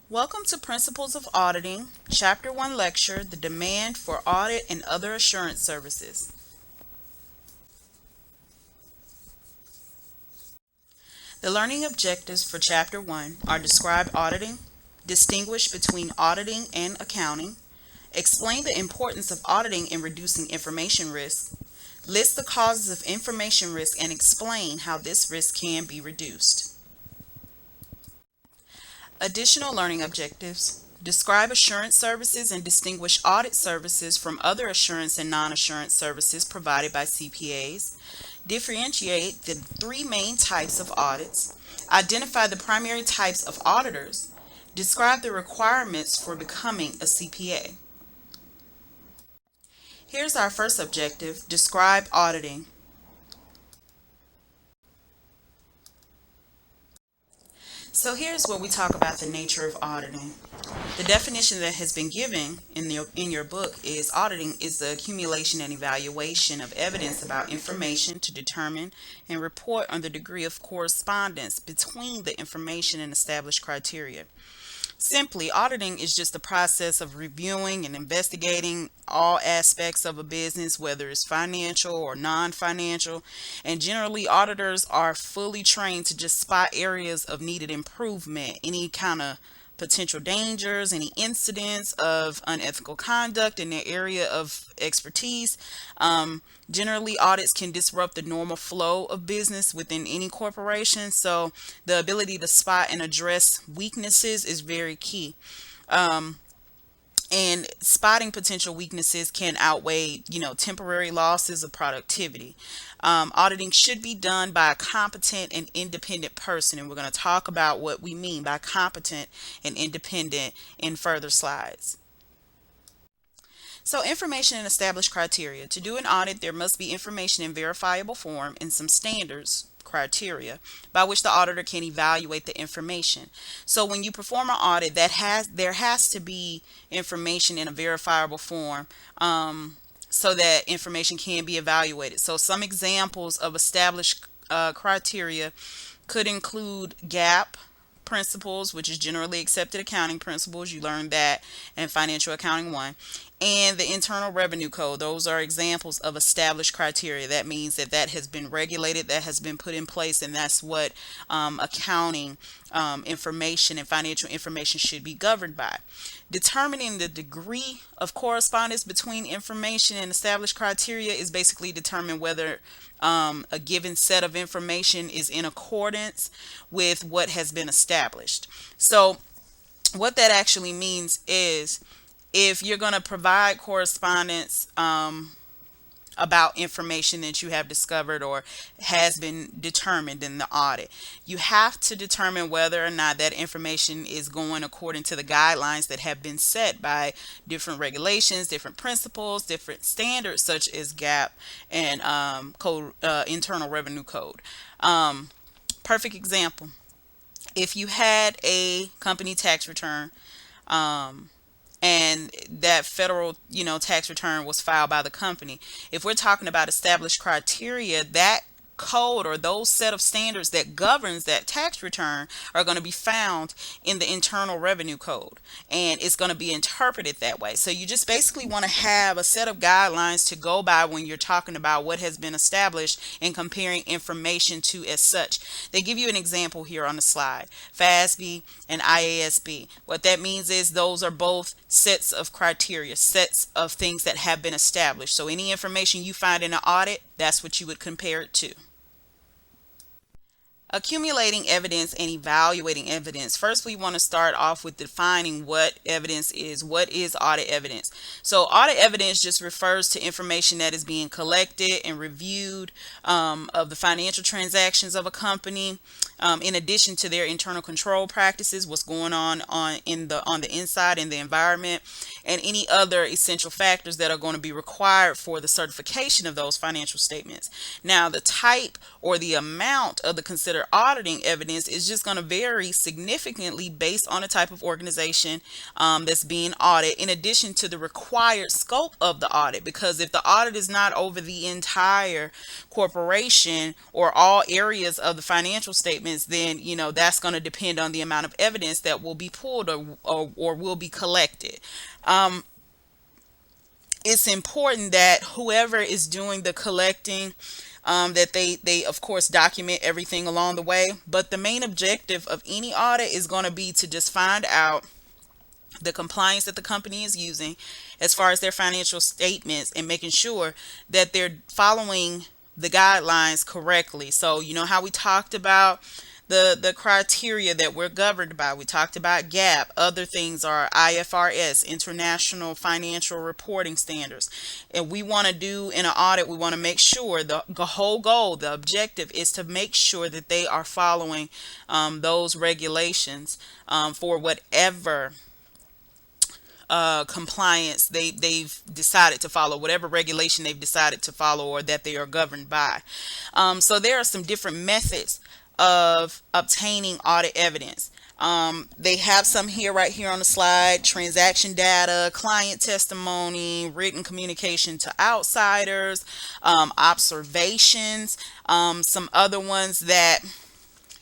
Welcome to Principles of Auditing, Chapter 1 Lecture, The Demand for Audit and Other Assurance Services. The learning objectives for Chapter 1 are describe auditing, distinguish between auditing and accounting, explain the importance of auditing in reducing information risk, list the causes of information risk and explain how this risk can be reduced. Additional learning objectives. Describe assurance services and distinguish audit services from other assurance and non-assurance services provided by CPAs. Differentiate the three main types of audits. Identify the primary types of auditors. Describe the requirements for becoming a CPA. Here's our first objective. Describe auditing. So here's where we talk about the nature of auditing. The definition that has been given in your book is auditing is the accumulation and evaluation of evidence about information to determine and report on the degree of correspondence between the information and established criteria. Simply, auditing is just the process of reviewing and investigating all aspects of a business, whether it's financial or non-financial. And generally, auditors are fully trained to just spot areas of needed improvement, any kind of potential dangers, any incidents of unethical conduct in their area of expertise. Generally, audits can disrupt the normal flow of business within any corporation, so the ability to spot and address weaknesses is very key. And spotting potential weaknesses can outweigh, temporary losses of productivity. Auditing should be done by a competent and independent person, and we're going to talk about what we mean by competent and independent in further slides. So, information and established criteria. To do an audit, there must be information in verifiable form and some standards criteria by which the auditor can evaluate the information. So when you perform an audit, there has to be information in a verifiable form, so that information can be evaluated. So some examples of established criteria could include GAAP principles, which is generally accepted accounting principles. You learned that in Financial Accounting 1. And the Internal Revenue Code. Those are examples of established criteria. That means that has been regulated, that has been put in place, and that's what accounting information and financial information should be governed by. Determining the degree of correspondence between information and established criteria is basically determine whether a given set of information is in accordance with what has been established. So what that actually means is if you're going to provide correspondence about information that you have discovered or has been determined in the audit, you have to determine whether or not that information is going according to the guidelines that have been set by different regulations, different principles, different standards such as GAAP and Internal Revenue Code. Perfect example. If you had a company tax return, and that federal tax return was filed by the company, if we're talking about established criteria, that code or those set of standards that governs that tax return are going to be found in the Internal Revenue Code, and it's going to be interpreted that way. So you just basically want to have a set of guidelines to go by when you're talking about what has been established and comparing information to as such. They give you an example here on the slide: FASB and IASB. What that means is those are both sets of criteria, sets of things that have been established. So any information you find in an audit, that's what you would compare it to. Accumulating evidence and evaluating evidence. First, we want to start off with defining what evidence is. What is audit evidence? So audit evidence just refers to information that is being collected and reviewed of the financial transactions of a company, in addition to their internal control practices, what's going on the inside in the environment, and any other essential factors that are going to be required for the certification of those financial statements. Now, the type or the amount of the considered you're auditing evidence is just going to vary significantly based on the type of organization that's being audited, in addition to the required scope of the audit. Because if the audit is not over the entire corporation or all areas of the financial statements, then that's going to depend on the amount of evidence that will be pulled or will be collected. It's important that whoever is doing the collecting, that they of course document everything along the way. But the main objective of any audit is going to be to just find out the compliance that the company is using as far as their financial statements, and making sure that they're following the guidelines correctly. So how we talked about the criteria that we're governed by. We talked about GAAP. Other things are IFRS, International Financial Reporting Standards. And we want to do in an audit, we want to make sure the whole goal, the objective is to make sure that they are following those regulations for whatever compliance they've decided to follow, whatever regulation they've decided to follow or that they are governed by. So there are some different methods of obtaining audit evidence. They have some here, right here on the slide: transaction data, client testimony, written communication to outsiders, observations, some other ones that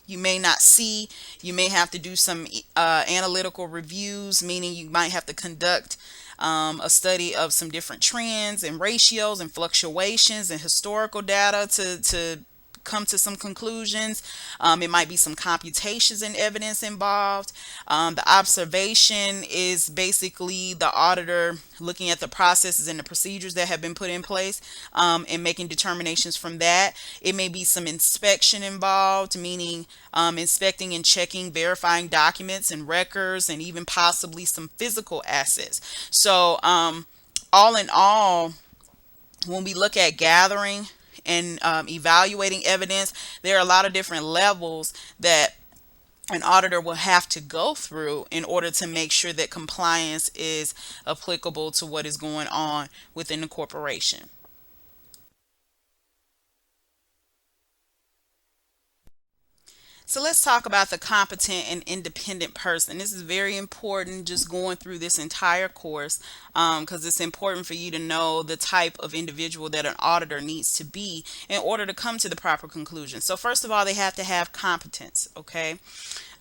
you may not see. You may have to do some analytical reviews, meaning you might have to conduct a study of some different trends and ratios and fluctuations and historical data to come to some conclusions. It might be some computations and evidence involved. The observation is basically the auditor looking at the processes and the procedures that have been put in place, and making determinations from that. It may be some inspection involved, meaning inspecting and checking, verifying documents and records, and even possibly some physical assets. So all in all, when we look at gathering and evaluating evidence, there are a lot of different levels that an auditor will have to go through in order to make sure that compliance is applicable to what is going on within the corporation. So let's talk about the competent and independent person. This is very important, just going through this entire course, because it's important for you to know the type of individual that an auditor needs to be in order to come to the proper conclusion. So first of all, they have to have competence, okay?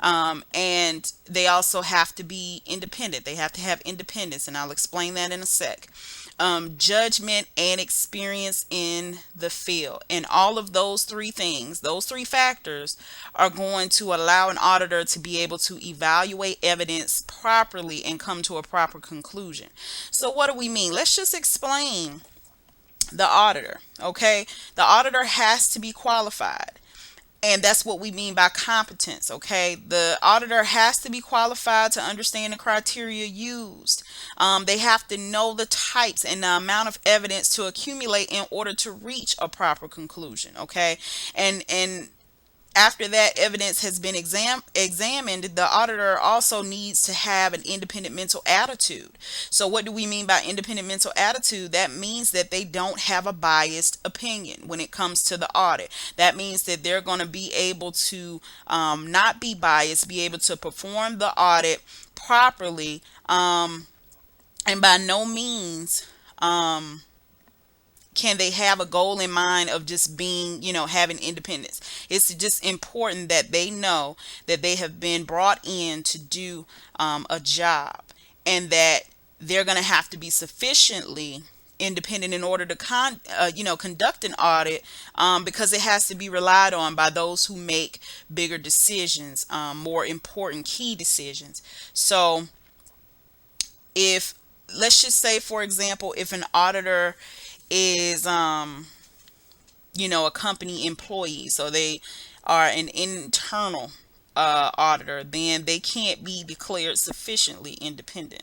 And they also have to be independent. They have to have independence, and I'll explain that in a sec. Judgment and experience in the field. And all of those three things, those three factors, are going to allow an auditor to be able to evaluate evidence properly and come to a proper conclusion. So what do we mean? Let's just explain the auditor, okay? The auditor has to be qualified. And that's what we mean by competence, okay? The auditor has to be qualified to understand the criteria used. They have to know the types and the amount of evidence to accumulate in order to reach a proper conclusion, okay? And after that evidence has been examined, the auditor also needs to have an independent mental attitude. So what do we mean by independent mental attitude? That means that they don't have a biased opinion when it comes to the audit. That means that they're going to be able to not be biased, be able to perform the audit properly, and by no means can they have a goal in mind of just being, having independence. It's just important that they know that they have been brought in to do a job, and that they're going to have to be sufficiently independent in order to conduct an audit, because it has to be relied on by those who make bigger decisions, more important key decisions. So if, let's just say, for example, if an auditor is a company employee, so they are an internal auditor, then they can't be declared sufficiently independent.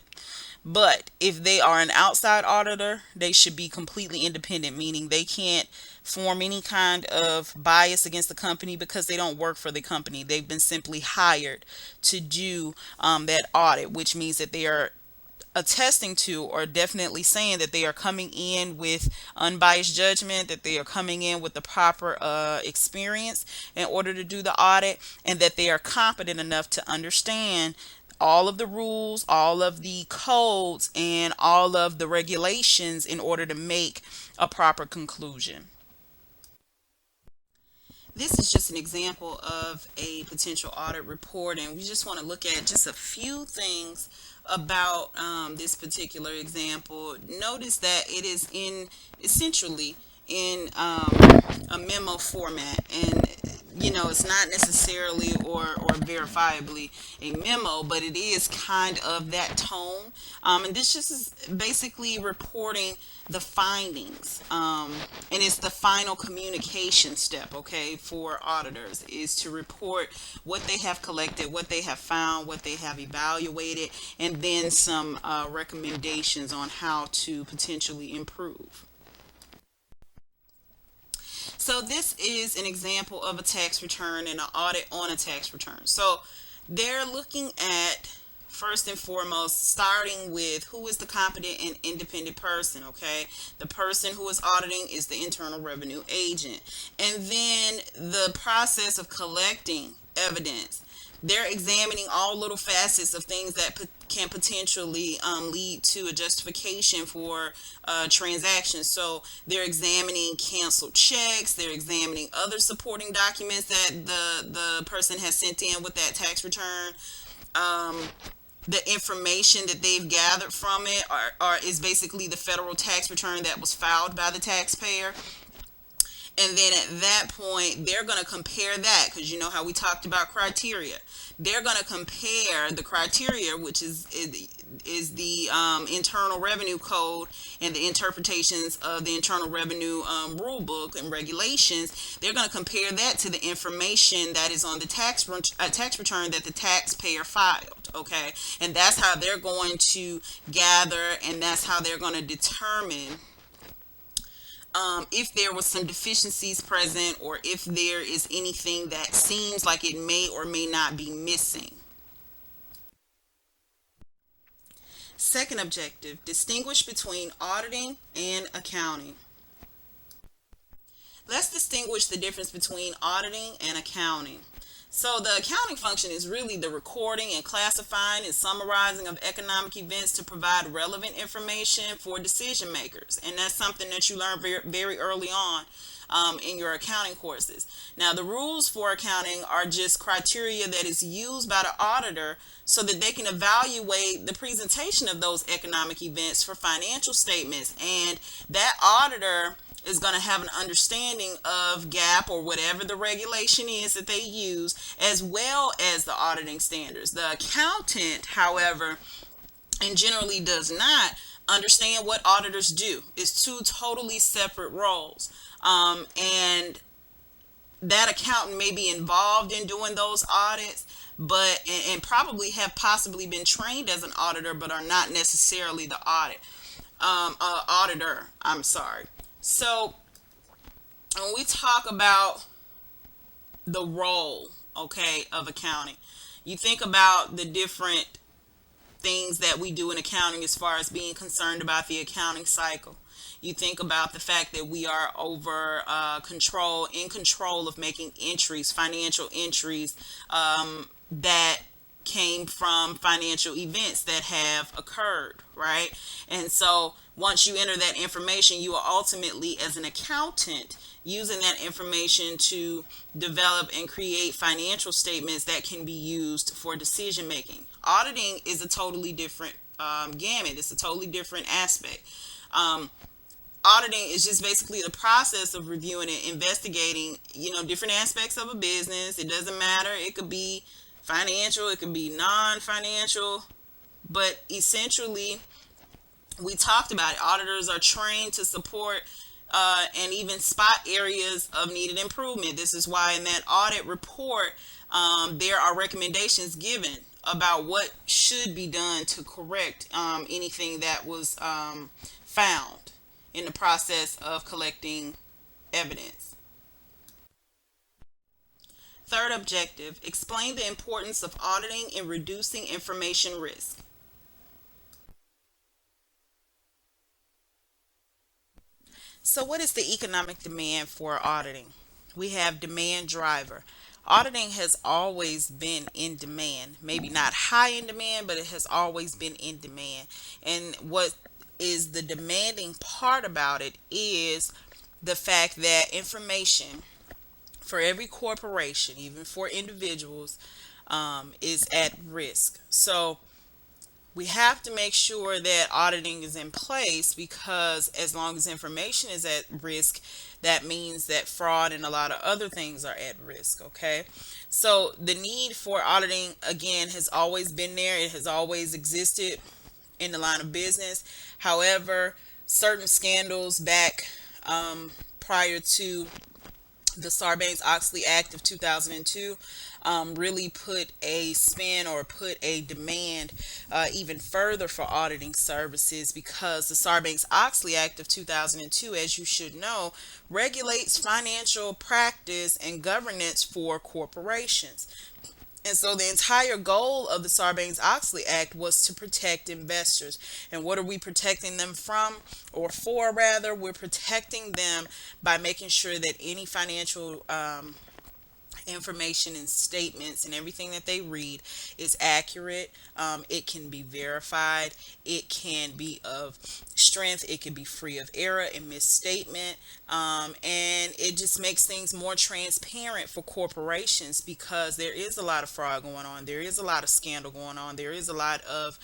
But if they are an outside auditor, they should be completely independent, meaning they can't form any kind of bias against the company, because they don't work for the company. They've been simply hired to do that audit, which means that they are attesting to or definitely saying that they are coming in with unbiased judgment, that they are coming in with the proper experience in order to do the audit, and that they are competent enough to understand all of the rules, all of the codes, and all of the regulations in order to make a proper conclusion. This is just an example of a potential audit report, and we just want to look at just a few things about this particular example. Notice that it is in essentially in a memo format, and it's not necessarily or verifiably a memo, but it is kind of that tone. And this just is basically reporting the findings, and it's the final communication step, okay, for auditors, is to report what they have collected, what they have found, what they have evaluated, and then some recommendations on how to potentially improve. So this is an example of a tax return and an audit on a tax return. So they're looking at, first and foremost, starting with who is the competent and independent person. Okay, the person who is auditing is the Internal Revenue agent, and then the process of collecting evidence. They're examining all little facets of things that can potentially lead to a justification for transactions. So they're examining canceled checks. They're examining other supporting documents that the person has sent in with that tax return. The information that they've gathered from it is basically the federal tax return that was filed by the taxpayer. And then at that point, they're going to compare that, because you know how we talked about criteria. They're going to compare the criteria, which is the Internal Revenue Code and the interpretations of the Internal Revenue Rule Book and regulations. They're going to compare that to the information that is on the tax return that the taxpayer filed. Okay, and that's how they're going to gather, and that's how they're going to determine if there was some deficiencies present, or if there is anything that seems like it may or may not be missing. Second objective, distinguish between auditing and accounting. Let's distinguish the difference between auditing and accounting. So the accounting function is really the recording and classifying and summarizing of economic events to provide relevant information for decision makers. And that's something that you learn very, very early on in your accounting courses. Now, the rules for accounting are just criteria that is used by the auditor so that they can evaluate the presentation of those economic events for financial statements. And that auditor is going to have an understanding of GAAP or whatever the regulation is that they use, as well as the auditing standards. The accountant, however, and generally does not understand what auditors do. It's two totally separate roles. And that accountant may be involved in doing those audits, but and probably have possibly been trained as an auditor, but are not necessarily the auditor. I'm sorry. So when we talk about the role, okay, of accounting, you think about the different things that we do in accounting as far as being concerned about the accounting cycle. You think about the fact that we are in control of making entries, financial entries, that came from financial events that have occurred, right? And so once you enter that information, you are ultimately, as an accountant, using that information to develop and create financial statements that can be used for decision making. Auditing is a totally different gamut. It's a totally different aspect. Auditing is just basically the process of reviewing and investigating, different aspects of a business. It doesn't matter. It could be financial, it could be non-financial, but essentially, we talked about it. Auditors are trained to support and even spot areas of needed improvement. This is why in that audit report, there are recommendations given about what should be done to correct anything that was found in the process of collecting evidence. Third objective, explain the importance of auditing in reducing information risk. So, what is the economic demand for auditing? We have demand driver. Auditing has always been in demand, maybe not high in demand, but it has always been in demand. And what is the demanding part about it is the fact that information for every corporation, even for individuals, is at risk. So, we have to make sure that auditing is in place because as long as information is at risk, that means that fraud and a lot of other things are at risk. Okay. So the need for auditing, again, has always been there, it has always existed in the line of business. However, certain scandals back prior to the Sarbanes-Oxley Act of 2002 really put a spin or put a demand even further for auditing services because the Sarbanes-Oxley Act of 2002, as you should know, regulates financial practice and governance for corporations. And so the entire goal of the Sarbanes-Oxley Act was to protect investors. And what are we protecting them from, or for rather? We're protecting them by making sure that any financial information and statements and everything that they read is accurate. It can be verified. It can be of strength. It can be free of error and misstatement. And it just makes things more transparent for corporations because there is a lot of fraud going on. There is a lot of scandal going on. There is a lot of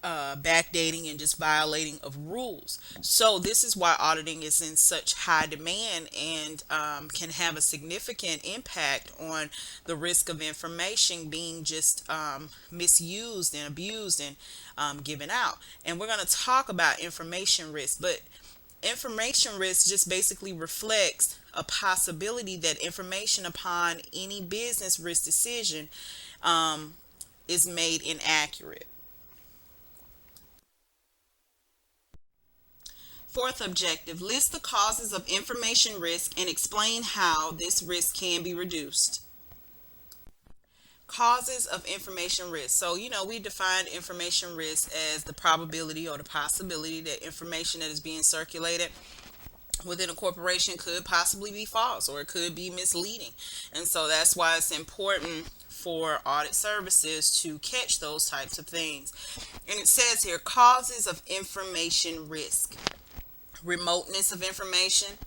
backdating and just violating of rules. So this is why auditing is in such high demand and can have a significant impact on the risk of information being just misused and abused and given out. And we're going to talk about information risk, but information risk just basically reflects a possibility that information upon any business risk decision is made inaccurate. Fourth objective, list the causes of information risk and explain how this risk can be reduced. Causes of information risk. So, we defined information risk as the probability or the possibility that information that is being circulated within a corporation could possibly be false or it could be misleading. And so that's why it's important for audit services to catch those types of things. And it says here causes of information risk: remoteness of information.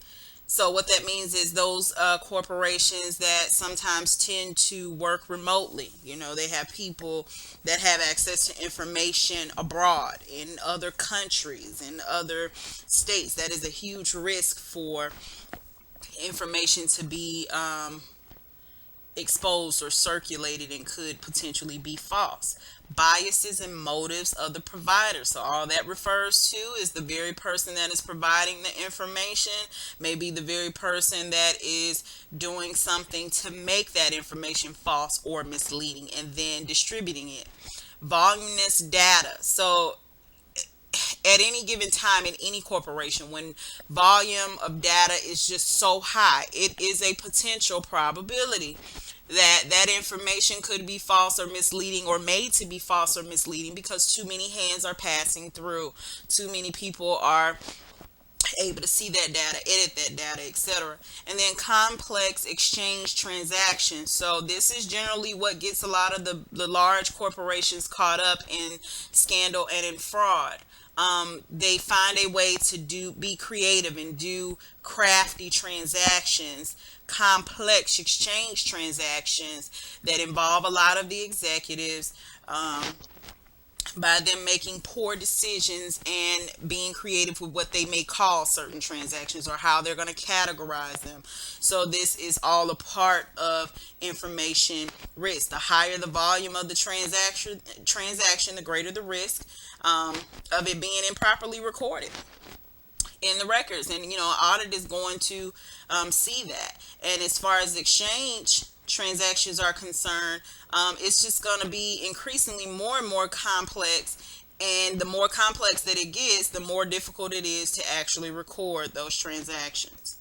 So what that means is those corporations that sometimes tend to work remotely. They have people that have access to information abroad in other countries, in other states. That is a huge risk for information to be exposed or circulated and could potentially be false. Biases and motives of the provider. So, all that refers to is the very person that is providing the information, maybe the very person that is doing something to make that information false or misleading and then distributing it. Voluminous data. So, at any given time in any corporation, when volume of data is just so high, it is a potential probability that that information could be false or misleading or made to be false or misleading because too many hands are passing through, too many people are able to see that data, edit that data, etc. And then complex exchange transactions. So this is generally what gets a lot of the large corporations caught up in scandal and in fraud. They find a way to be creative and do crafty transactions, complex exchange transactions that involve a lot of the executives. By them making poor decisions and being creative with what they may call certain transactions or how they're going to categorize them. So this is all a part of information risk. The higher the volume of the transaction, the greater the risk of it being improperly recorded in the records. And audit is going to see that. And as far as exchange transactions are concerned, it's just going to be increasingly more and more complex. And the more complex that it gets, the more difficult it is to actually record those transactions.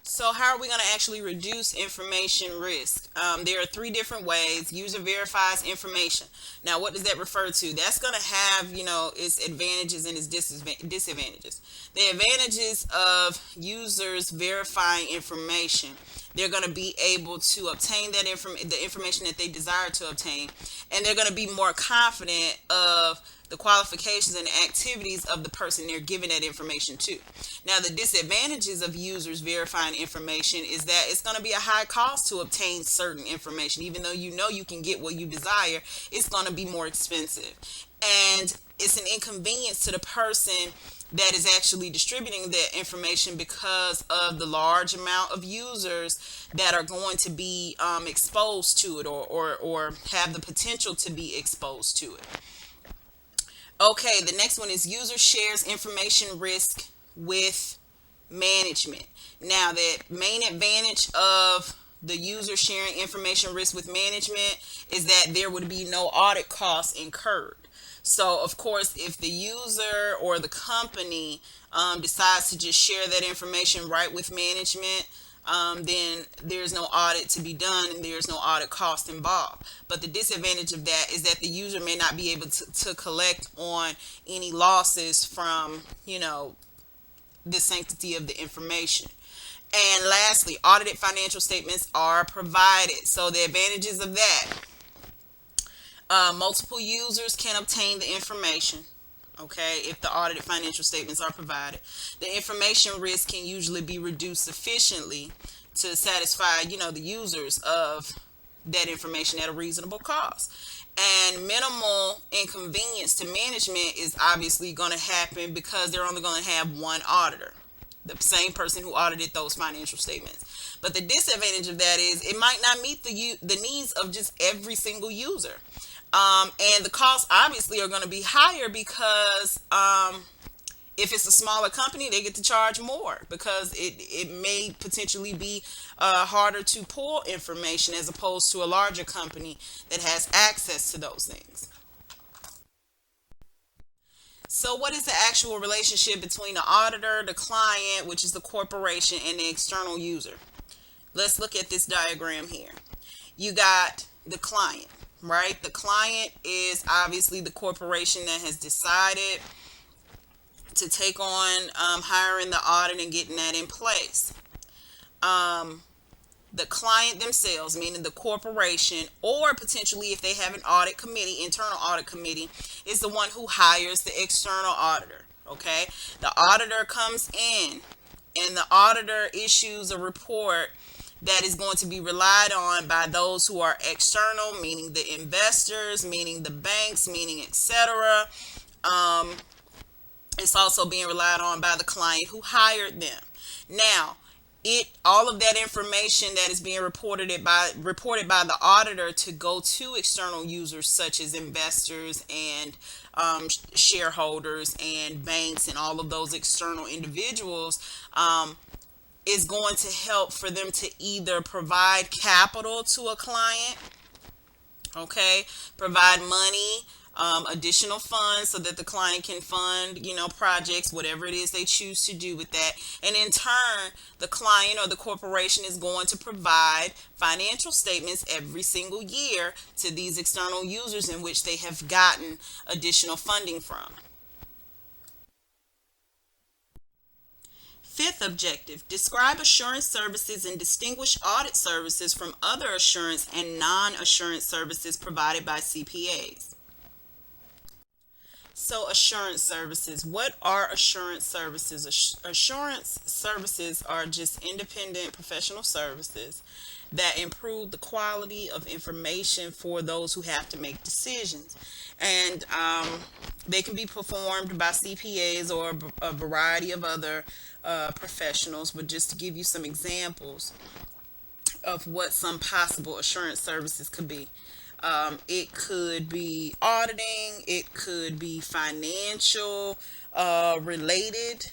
So, how are we going to actually reduce information risk? There are three different ways. User verifies information. Now, what does that refer to? That's going to have, its advantages and its disadvantages. The advantages of users verifying information: they're going to be able to obtain the information that they desire to obtain, and they're going to be more confident of the qualifications and activities of the person they're giving that information to. Now, the disadvantages of users verifying information is that it's going to be a high cost to obtain certain information. Even though you can get what you desire, it's going to be more expensive. And it's an inconvenience to the person that is actually distributing that information because of the large amount of users that are going to be exposed to it, or have the potential to be exposed to it. Okay, the next one is user shares information risk with management. Now, the main advantage of the user sharing information risk with management is that there would be no audit costs incurred. So, of course, if the user or the company decides to just share that information right with management, then there's no audit to be done and there's no audit cost involved. But the disadvantage of that is that the user may not be able to collect on any losses from, the sanctity of the information. And lastly, audited financial statements are provided. So the advantages of that: multiple users can obtain the information. Okay, if the audited financial statements are provided, the information risk can usually be reduced sufficiently to satisfy, the users of that information at a reasonable cost. And minimal inconvenience to management is obviously going to happen because they're only going to have one auditor, the same person who audited those financial statements. But the disadvantage of that is it might not meet the needs of just every single user. And the costs obviously are going to be higher because if it's a smaller company, they get to charge more because it may potentially be harder to pull information as opposed to a larger company that has access to those things. So, what is the actual relationship between the auditor, the client, which is the corporation, and the external user? Let's look at this diagram here. You got the client, right? The client is obviously the corporation that has decided to take on hiring the audit and getting that in place. The client themselves, meaning the corporation, or potentially if they have an audit committee, internal audit committee, is the one who hires the external auditor. Okay, the auditor comes in and the auditor issues a report that is going to be relied on by those who are external, meaning the investors, meaning the banks, meaning etc. It's also being relied on by the client who hired them. Now, all of that information that is being reported by the auditor to go to external users such as investors and shareholders and banks and all of those external individuals, is going to help for them to either provide capital to a client, okay, provide money, additional funds so that the client can fund, projects, whatever it is they choose to do with that. And in turn, the client or the corporation is going to provide financial statements every single year to these external users in which they have gotten additional funding from. Fifth objective: describe assurance services and distinguish audit services from other assurance and non-assurance services provided by CPAs. So, assurance services. What are assurance services? Assurance services are just independent professional services that improve the quality of information for those who have to make decisions. And they can be performed by CPAs or a variety of other professionals. But just to give you some examples of what some possible assurance services could be. It could be auditing, it could be financial related,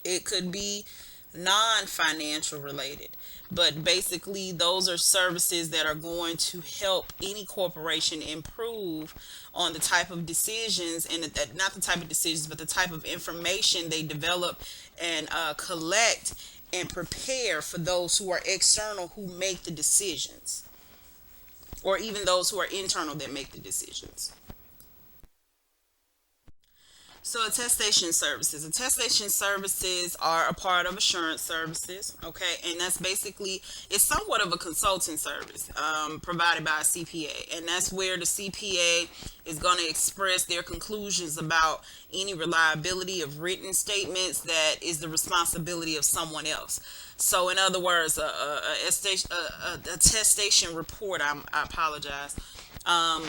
it could be non-financial related, but basically those are services that are going to help any corporation improve on the type of decisions and not the type of decisions but the type of information they develop and collect and prepare for those who are external who make the decisions, or even those who are internal that make the decisions. So attestation services. Attestation services are a part of assurance services, okay, and that's basically it's somewhat of a consulting service provided by a CPA, and that's where the CPA is going to express their conclusions about any reliability of written statements that is the responsibility of someone else. So, in other words, attestation report. I apologize. Um,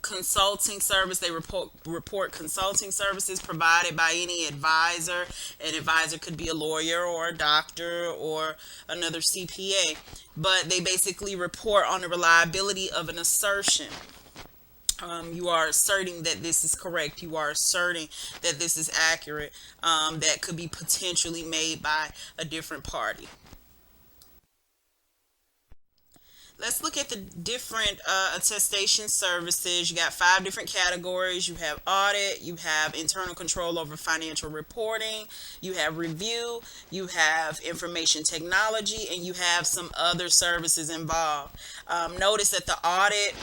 Consulting service, they report consulting services provided by any advisor. An advisor could be a lawyer or a doctor or another CPA, but they basically report on the reliability of an assertion. You are asserting that this is correct, you are asserting that this is accurate, that could be potentially made by a different party. Let's look at the different attestation services. You got five different categories. You have audit, you have internal control over financial reporting, you have review, you have information technology, and you have some other services involved. Notice that the audit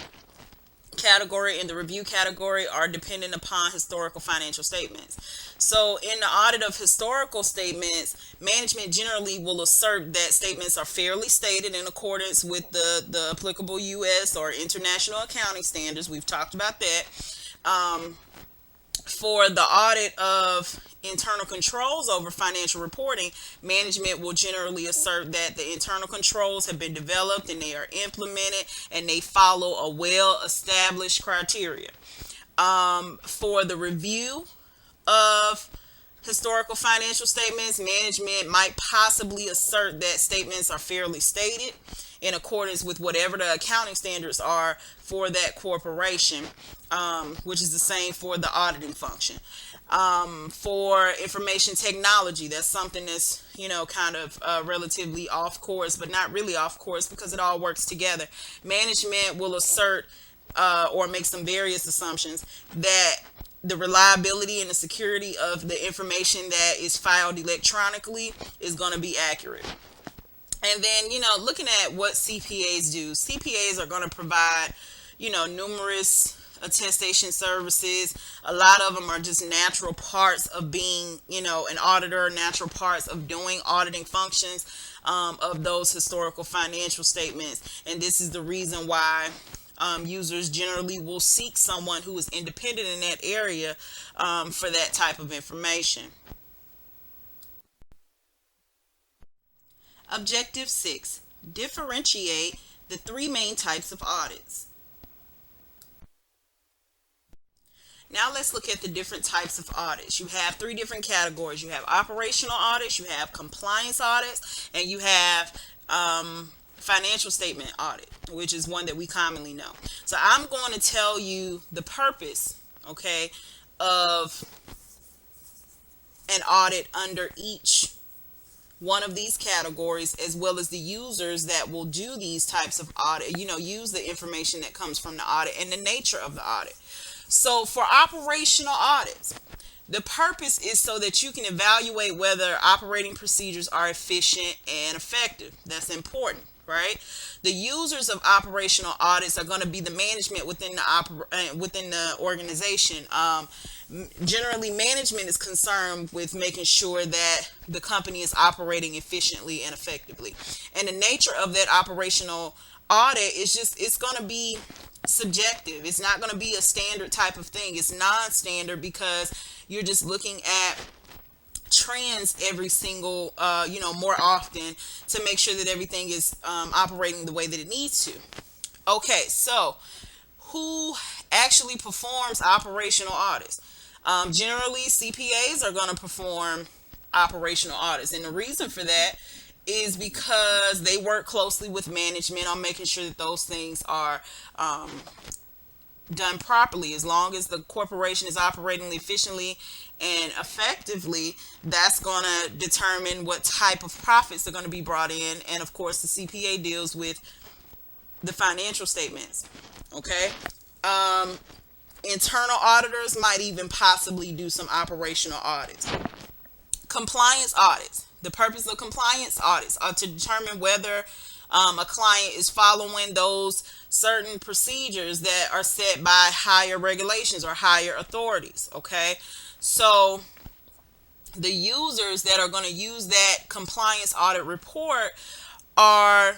category and the review category are dependent upon historical financial statements. So, in the audit of historical statements, management generally will assert that statements are fairly stated in accordance with the applicable U.S. or international accounting standards. We've talked about that. Um, for the audit of internal controls over financial reporting, management will generally assert that the internal controls have been developed and they are implemented and they follow a well established criteria. For the review of historical financial statements, management might possibly assert that statements are fairly stated in accordance with whatever the accounting standards are for that corporation, which is the same for the auditing function. For information technology, that's something that's kind of relatively off course, but not really off course because it all works together. Management will assert or make some various assumptions that the reliability and the security of the information that is filed electronically is going to be accurate. And then, looking at what CPAs do, CPAs are going to provide, numerous attestation services. A lot of them are just natural parts of being, an auditor, natural parts of doing auditing functions of those historical financial statements. And this is the reason why users generally will seek someone who is independent in that area for that type of information. Objective 6. Differentiate the three main types of audits. Now let's look at the different types of audits. You have three different categories. You have operational audits, you have compliance audits, and you have financial statement audit, which is one that we commonly know. So I'm going to tell you the purpose, okay, of an audit under each one of these categories, as well as the users that will do these types of audit, use the information that comes from the audit and the nature of the audit. So for operational audits, the purpose is so that you can evaluate whether operating procedures are efficient and effective. That's important, right? The users of operational audits are going to be the management within the organization. Generally, management is concerned with making sure that the company is operating efficiently and effectively. And the nature of that operational audit is just it's going to be subjective. It's not going to be a standard type of thing. It's non-standard because you're just looking at trends every single more often to make sure that everything is operating the way that it needs to. Okay, so who actually performs operational audits? Generally, CPAs are going to perform operational audits, and the reason for that is because they work closely with management on making sure that those things are done properly. As long as the corporation is operating efficiently and effectively, that's going to determine what type of profits are going to be brought in. And of course, the CPA deals with the financial statements. Okay. Um, Internal auditors might even possibly do some operational audits. Compliance audits. The purpose of compliance audits are to determine whether a client is following those certain procedures that are set by higher regulations or higher authorities. Okay, so the users that are going to use that compliance audit report are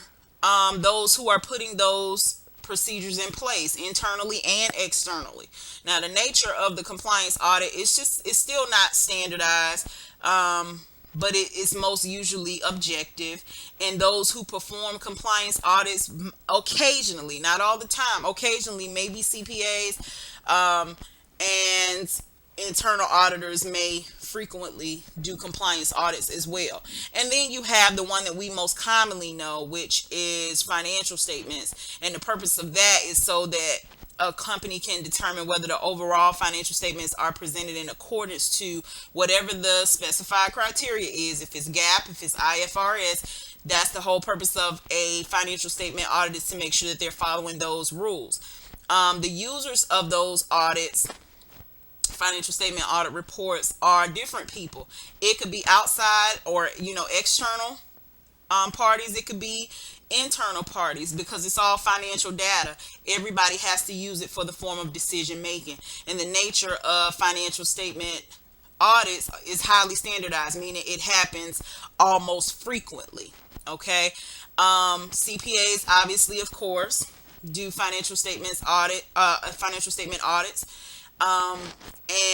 those who are putting those procedures in place internally and externally. Now, the nature of the compliance audit is just it's still not standardized, but it is most usually objective. And those who perform compliance audits occasionally, not all the time, occasionally, maybe CPAs, and internal auditors may frequently do compliance audits as well. And then you have the one that we most commonly know, which is financial statements. And the purpose of that is so that a company can determine whether the overall financial statements are presented in accordance to whatever the specified criteria is. If it's GAAP, if it's IFRS, that's the whole purpose of a financial statement audit, is to make sure that they're following those rules. The users of those audits, financial statement audit reports, are different people. It could be outside or external parties. It could be internal parties, because it's all financial data. Everybody has to use it for the form of decision making. And the nature of financial statement audits is highly standardized, meaning it happens almost frequently. Okay. CPAs obviously, of course, do financial statement audits, um,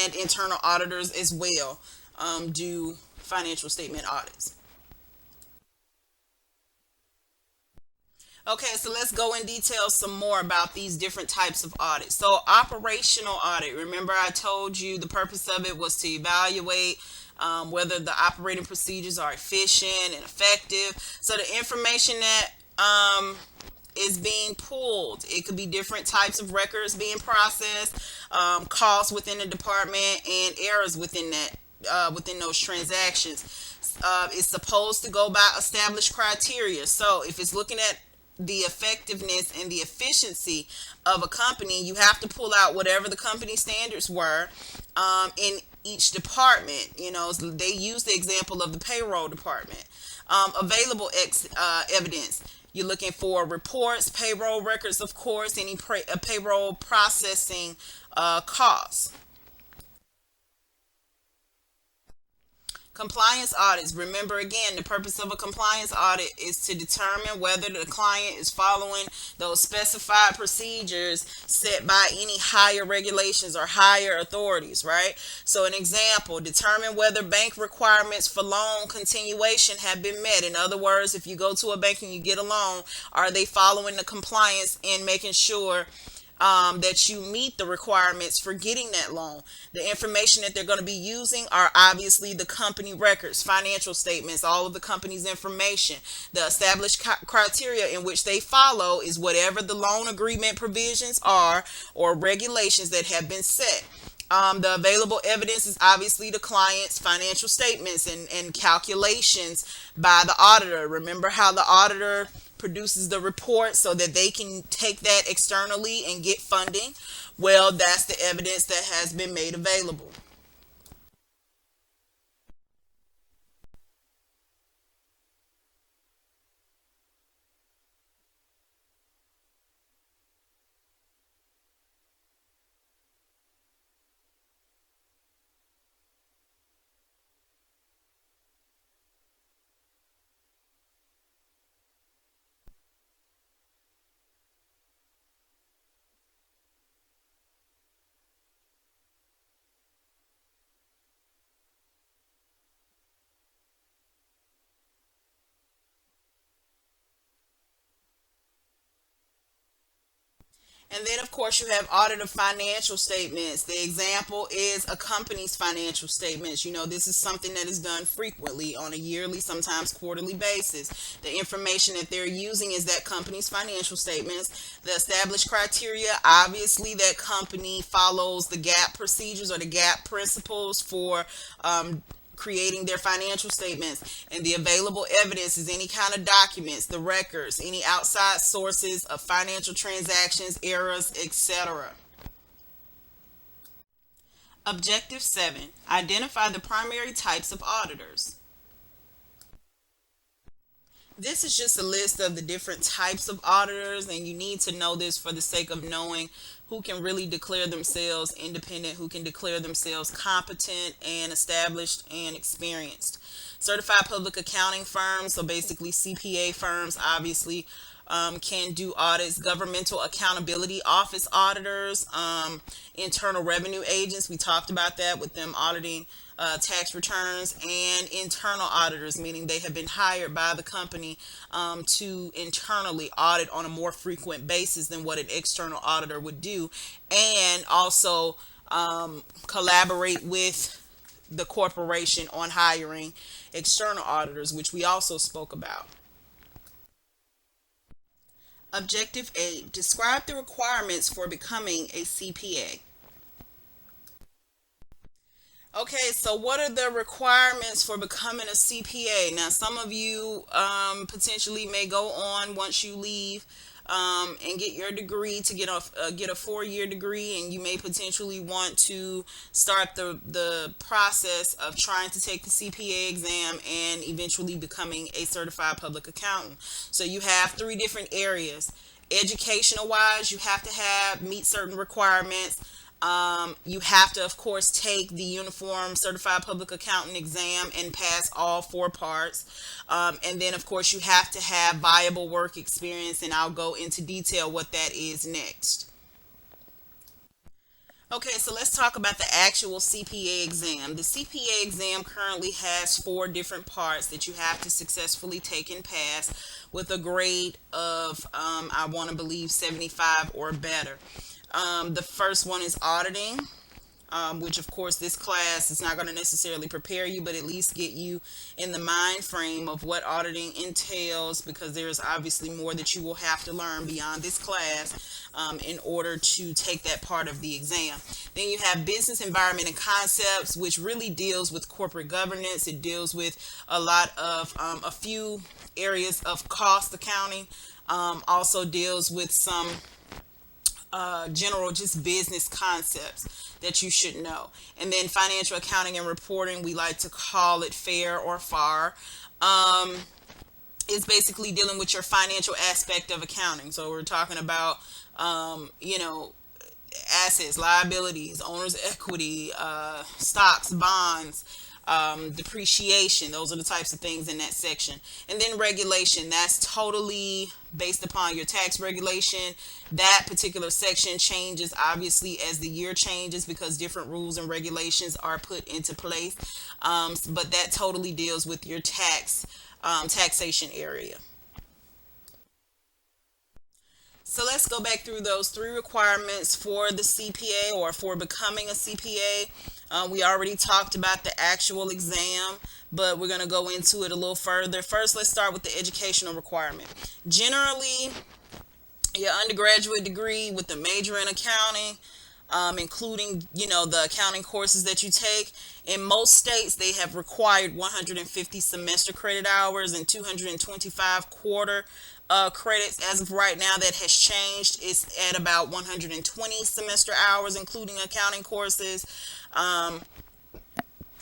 and internal auditors as well do financial statement audits. Okay, so let's go in detail some more about these different types of audits. So, operational audit. Remember, I told you the purpose of it was to evaluate whether the operating procedures are efficient and effective. So, the information that is being pulled, it could be different types of records being processed, costs within the department, and errors within that. Within those transactions, it's supposed to go by established criteria. So, if it's looking at the effectiveness and the efficiency of a company, you have to pull out whatever the company standards were in each department. They use the example of the payroll department. Evidence. You're looking for reports, payroll records, of course, any payroll processing costs. Compliance audits. Remember, again, the purpose of a compliance audit is to determine whether the client is following those specified procedures set by any higher regulations or higher authorities, right? So, an example, determine whether bank requirements for loan continuation have been met. In other words, if you go to a bank and you get a loan, are they following the compliance in making sure that you meet the requirements for getting that loan? The information that they're going to be using are obviously the company records, financial statements, all of the company's information. The established criteria in which they follow is whatever the loan agreement provisions are or regulations that have been set. The available evidence is obviously the client's financial statements and calculations by the auditor. Remember how the auditor produces the report so that they can take that externally and get funding? Well, that's the evidence that has been made available. And then, of course, you have audit of financial statements. The example is a company's financial statements. This is something that is done frequently on a yearly, sometimes quarterly basis. The information that they're using is that company's financial statements. The established criteria, obviously, that company follows the GAAP procedures or the GAAP principles for creating their financial statements, and the available evidence is any kind of documents, the records, any outside sources of financial transactions, errors, etc. Objective 7, identify the primary types of auditors. This is just a list of the different types of auditors, and you need to know this for the sake of knowing who can really declare themselves independent, who can declare themselves competent and established and experienced. Certified public accounting firms, so basically CPA firms, obviously can do audits. Governmental accountability office auditors, internal revenue agents. We talked about that with them auditing tax returns, and internal auditors, meaning they have been hired by the company to internally audit on a more frequent basis than what an external auditor would do, and also collaborate with the corporation on hiring external auditors, which we also spoke about. Objective 8, describe the requirements for becoming a CPA. Okay, so what are the requirements for becoming a CPA? Now, some of you potentially may go on once you leave and get your degree to get a 4-year degree, and you may potentially want to start the process of trying to take the CPA exam and eventually becoming a certified public accountant. So you have 3 different areas. Educational wise, you have to have meet certain requirements. You have to, of course, take the uniform certified public accountant exam and pass all 4 parts. And then, of course, you have to have viable work experience, and I'll go into detail what that is next. Okay, so let's talk about the actual CPA exam. The CPA exam currently has 4 different parts that you have to successfully take and pass with a grade of, I want to believe, 75 or better. The first one is auditing, which of course this class is not going to necessarily prepare you, but at least get you in the mind frame of what auditing entails, because there's obviously more that you will have to learn beyond this class in order to take that part of the exam. Then you have business environment and concepts, which really deals with corporate governance. It deals with a lot of a few areas of cost accounting, also deals with some general just business concepts that you should know. And then financial accounting and reporting, we like to call it FAIR or FAR. Is basically dealing with your financial aspect of accounting. So we're talking about, you know, assets, liabilities, owner's equity, stocks, bonds, depreciation. Those are the types of things in that section. And then regulation, that's totally based upon your tax regulation. That particular section changes obviously as the year changes because different rules and regulations are put into place. But that totally deals with your taxation area. So let's go back through those 3 requirements for the CPA or for becoming a CPA. We already talked about the actual exam, but we're going to go into it a little further. First, let's start with the educational requirement. Generally, your undergraduate degree with a major in accounting, including, you know, the accounting courses that you take. In most states, they have required 150 semester credit hours and 225 quarter credits. As of right now, that has changed. It's at about 120 semester hours, including accounting courses.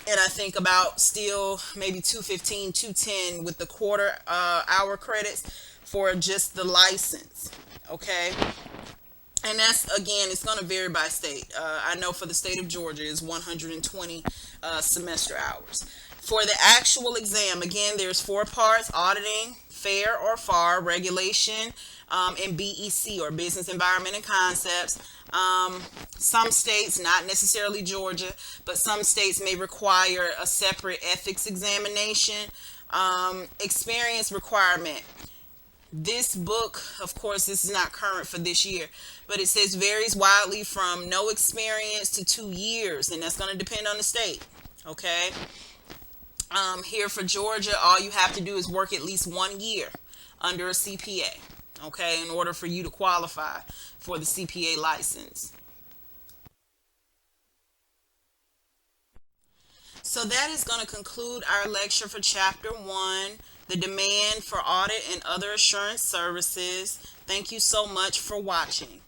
And I think about still maybe 215, 210 with the quarter hour credits for just the license. Okay. And that's, again, it's going to vary by state. I know for the state of Georgia is 120 semester hours. For the actual exam, again, there's 4 parts: auditing, FAIR or FAR, regulation, and BEC or business environment and concepts. Some states, not necessarily Georgia, but some states may require a separate ethics examination. Experience requirement. This book, of course, this is not current for this year, but it says varies widely from no experience to 2 years, and that's going to depend on the state. Okay. Here for Georgia, all you have to do is work at least 1 year under a CPA, okay, in order for you to qualify for the CPA license. So that is going to conclude our lecture for Chapter 1, the demand for audit and other assurance services. Thank you so much for watching.